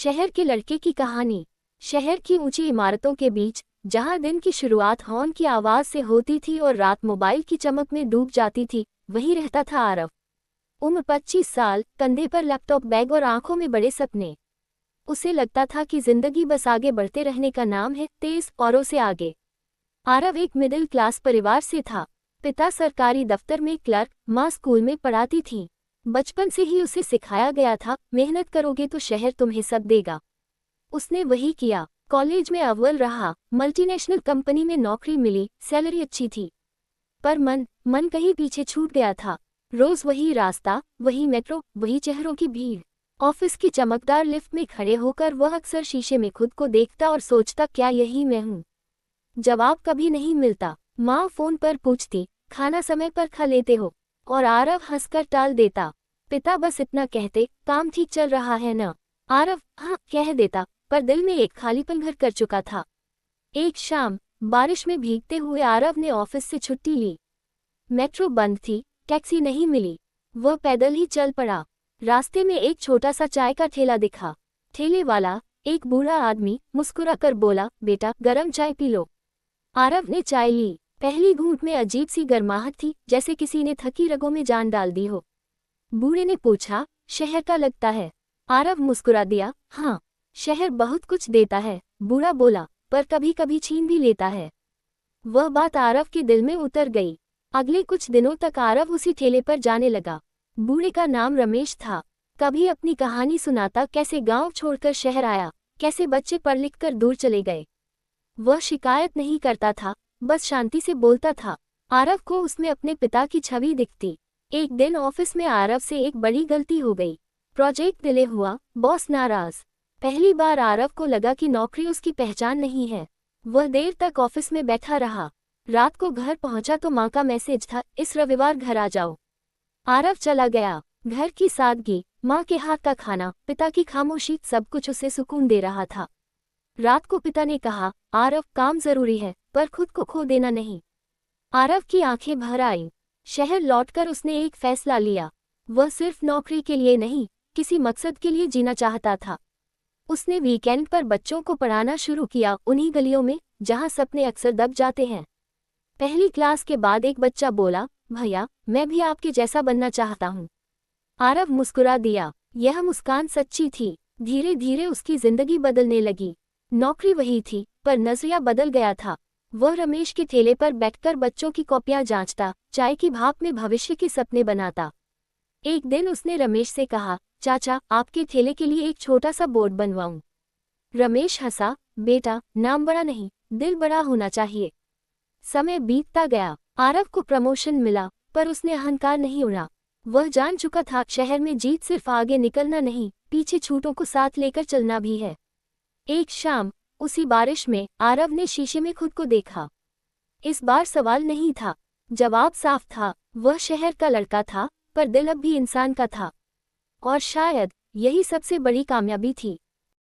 शहर के लड़के की कहानी। शहर की ऊंची इमारतों के बीच, जहां दिन की शुरुआत हॉर्न की आवाज से होती थी और रात मोबाइल की चमक में डूब जाती थी, वहीं रहता था आरव। उम्र 25 साल, कंधे पर लैपटॉप बैग और आंखों में बड़े सपने। उसे लगता था कि जिंदगी बस आगे बढ़ते रहने का नाम है, तेज औरों से आगे। आरव एक मिडिल क्लास परिवार से था। पिता सरकारी दफ्तर में क्लर्क, माँ स्कूल में पढ़ाती थी। बचपन से ही उसे सिखाया गया था, मेहनत करोगे तो शहर तुम्हें सब देगा। उसने वही किया। कॉलेज में अव्वल रहा, मल्टीनेशनल कंपनी में नौकरी मिली, सैलरी अच्छी थी। पर मन कहीं पीछे छूट गया था। रोज वही रास्ता, वही मेट्रो, वही चेहरों की भीड़। ऑफिस की चमकदार लिफ्ट में खड़े होकर वह अक्सर शीशे में खुद को देखता और सोचता, क्या यही मैं हूँ? जवाब कभी नहीं मिलता। माँ फोन पर पूछती, खाना समय पर खा लेते हो? और आरव हंसकर टाल देता। पिता बस इतना कहते, काम ठीक चल रहा है न? आरव हाँ कह देता, पर दिल में एक खालीपन घर कर चुका था। एक शाम, बारिश में भीगते हुए आरव ने ऑफिस से छुट्टी ली। मेट्रो बंद थी, टैक्सी नहीं मिली। वह पैदल ही चल पड़ा। रास्ते में एक छोटा सा चाय का ठेला दिखा। ठेले वाला, एक बूढ़ा आदमी, मुस्कुराकर बोला, बेटा गरम चाय पी लो। आरव ने चाय ली। पहली घूंट में अजीब सी गर्माहट थी, जैसे किसी ने थकी रगों में जान डाल दी हो। बूढ़े ने पूछा, शहर का लगता है? आरव मुस्कुरा दिया, हाँ, शहर बहुत कुछ देता है। बूढ़ा बोला, पर कभी कभी छीन भी लेता है। वह बात आरव के दिल में उतर गई। अगले कुछ दिनों तक आरव उसी ठेले पर जाने लगा। बूढ़े का नाम रमेश था। कभी अपनी कहानी सुनाता, कैसे गांव छोड़कर शहर आया, कैसे बच्चे पढ़ लिख कर दूर चले गए। वह शिकायत नहीं करता था, बस शांति से बोलता था। आरव को उसमें अपने पिता की छवि दिखती। एक दिन ऑफिस में आरव से एक बड़ी गलती हो गई। प्रोजेक्ट डिले हुआ, बॉस नाराज। पहली बार आरव को लगा कि नौकरी उसकी पहचान नहीं है। वह देर तक ऑफिस में बैठा रहा। रात को घर पहुंचा तो माँ का मैसेज था, इस रविवार घर आ जाओ। आरव चला गया। घर की सादगी, माँ के हाथ का खाना, पिता की खामोशी, सब कुछ उसे सुकून दे रहा था। रात को पिता ने कहा, आरव काम जरूरी है, पर खुद को खो देना नहीं। आरव की आंखें भर आईं। शहर लौटकर उसने एक फैसला लिया। वह सिर्फ नौकरी के लिए नहीं, किसी मकसद के लिए जीना चाहता था। उसने वीकेंड पर बच्चों को पढ़ाना शुरू किया, उन्हीं गलियों में जहां सपने अक्सर दब जाते हैं। पहली क्लास के बाद एक बच्चा बोला, भैया मैं भी आपके जैसा बनना चाहता हूँ। आरव मुस्कुरा दिया। यह मुस्कान सच्ची थी। धीरे धीरे उसकी जिंदगी बदलने लगी। नौकरी वही थी, पर नजरिया बदल गया था। वह रमेश के ठेले पर बैठकर बच्चों की कॉपियां जांचता, चाय की भाप में भविष्य के सपने बनाता। एक दिन उसने रमेश से कहा, चाचा आपके ठेले के लिए एक छोटा सा बोर्ड बनवाऊं? रमेश हंसा, बेटा नाम बड़ा नहीं, दिल बड़ा होना चाहिए। समय बीतता गया। आरव को प्रमोशन मिला, पर उसने अहंकार नहीं उड़ा। वह जान चुका था, शहर में जीत सिर्फ आगे निकलना नहीं, पीछे छूटों को साथ लेकर चलना भी है। एक शाम, उसी बारिश में, आरव ने शीशे में खुद को देखा। इस बार सवाल नहीं था, जवाब साफ था। वह शहर का लड़का था, पर दिल अब भी इंसान का था। और शायद यही सबसे बड़ी कामयाबी थी।